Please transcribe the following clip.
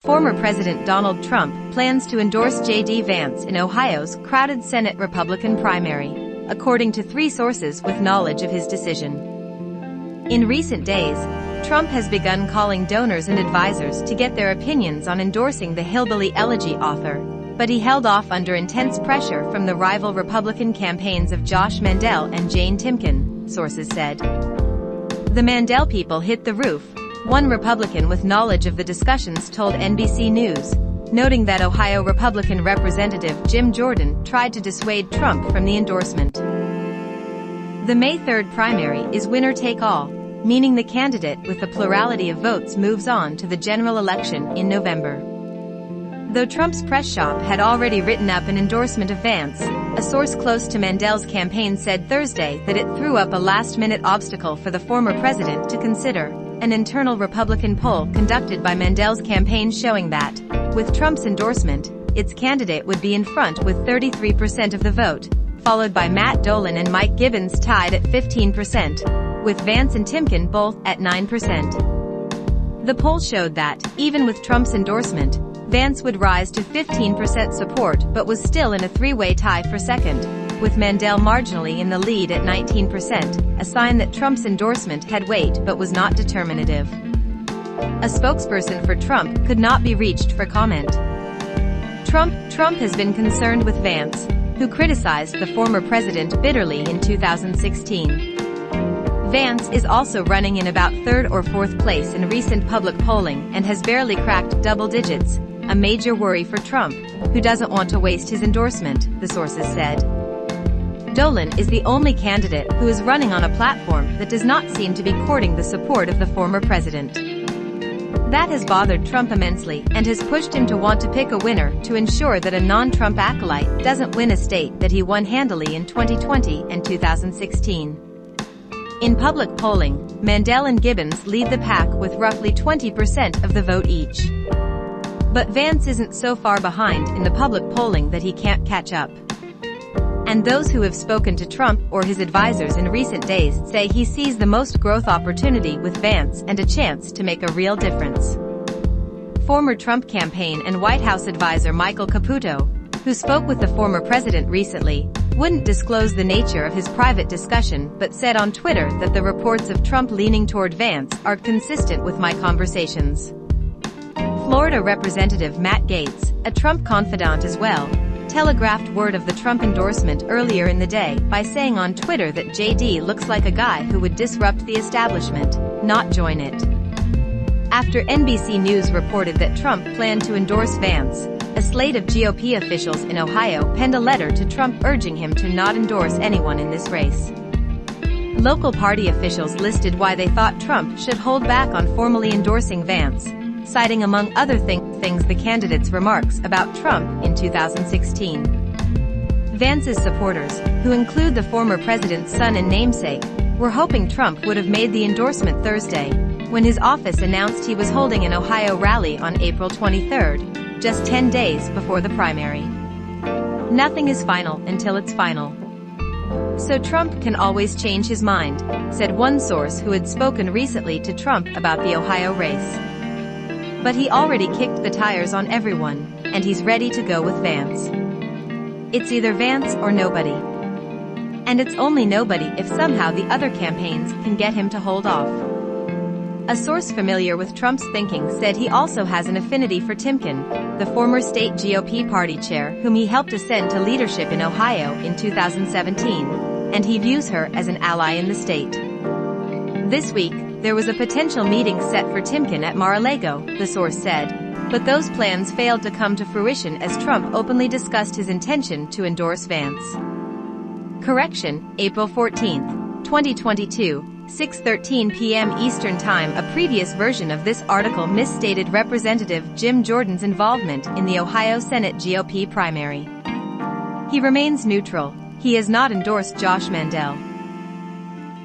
Former President Donald Trump plans to endorse J.D. Vance in Ohio's crowded Senate Republican primary, according to 3 sources with knowledge of his decision. In recent days, Trump has begun calling donors and advisors to get their opinions on endorsing the Hillbilly Elegy author, but he held off under intense pressure from the rival Republican campaigns of Josh Mandel and Jane Timken, sources said. The Mandel people hit the roof, one Republican with knowledge of the discussions told NBC News, noting that Ohio Republican Representative Jim Jordan tried to dissuade Trump from the endorsement. The May 3rd primary is winner-take-all, meaning the candidate with the plurality of votes moves on to the general election in November. Though Trump's press shop had already written up an endorsement of Vance, a source close to Mandel's campaign said Thursday that it threw up a last-minute obstacle for the former president to consider. An internal Republican poll conducted by Mandel's campaign showing that, with Trump's endorsement, its candidate would be in front with 33% of the vote, followed by Matt Dolan and Mike Gibbons tied at 15%, with Vance and Timken both at 9%. The poll showed that, even with Trump's endorsement, Vance would rise to 15% support but was still in a 3-way tie for second, with Mandel marginally in the lead at 19%, a sign that Trump's endorsement had weight but was not determinative. A spokesperson for Trump could not be reached for comment. Trump has been concerned with Vance, who criticized the former president bitterly in 2016. Vance is also running in about 3rd or 4th place in recent public polling and has barely cracked double digits, a major worry for Trump, who doesn't want to waste his endorsement, the sources said. Dolan is the only candidate who is running on a platform that does not seem to be courting the support of the former president. That has bothered Trump immensely and has pushed him to want to pick a winner to ensure that a non-Trump acolyte doesn't win a state that he won handily in 2020 and 2016. In public polling, Mandel and Gibbons lead the pack with roughly 20% of the vote each. But Vance isn't so far behind in the public polling that he can't catch up. And those who have spoken to Trump or his advisors in recent days say he sees the most growth opportunity with Vance and a chance to make a real difference. Former Trump campaign and White House advisor Michael Caputo, who spoke with the former president recently, wouldn't disclose the nature of his private discussion but said on Twitter that the reports of Trump leaning toward Vance are consistent with my conversations. Florida Representative Matt Gaetz, a Trump confidant as well, telegraphed word of the Trump endorsement earlier in the day by saying on Twitter that JD looks like a guy who would disrupt the establishment, not join it. After NBC News reported that Trump planned to endorse Vance, a slate of GOP officials in Ohio penned a letter to Trump urging him to not endorse anyone in this race. Local party officials listed why they thought Trump should hold back on formally endorsing Vance, citing among other things the candidate's remarks about Trump in 2016. Vance's supporters, who include the former president's son and namesake, were hoping Trump would have made the endorsement Thursday, when his office announced he was holding an Ohio rally on April 23rd, just 10 days before the primary. Nothing is final until it's final. So Trump can always change his mind, said one source who had spoken recently to Trump about the Ohio race. But he already kicked the tires on everyone, and he's ready to go with Vance. It's either Vance or nobody. And it's only nobody if somehow the other campaigns can get him to hold off. A source familiar with Trump's thinking said he also has an affinity for Timken, the former state GOP party chair whom he helped ascend to leadership in Ohio in 2017, and he views her as an ally in the state. This week, there was a potential meeting set for Timken at Mar-a-Lago, the source said, but those plans failed to come to fruition as Trump openly discussed his intention to endorse Vance. Correction, April 14, 2022, 6:13 p.m. Eastern Time. A previous version of this article misstated Representative Jim Jordan's involvement in the Ohio Senate GOP primary. He remains neutral. He has not endorsed Josh Mandel.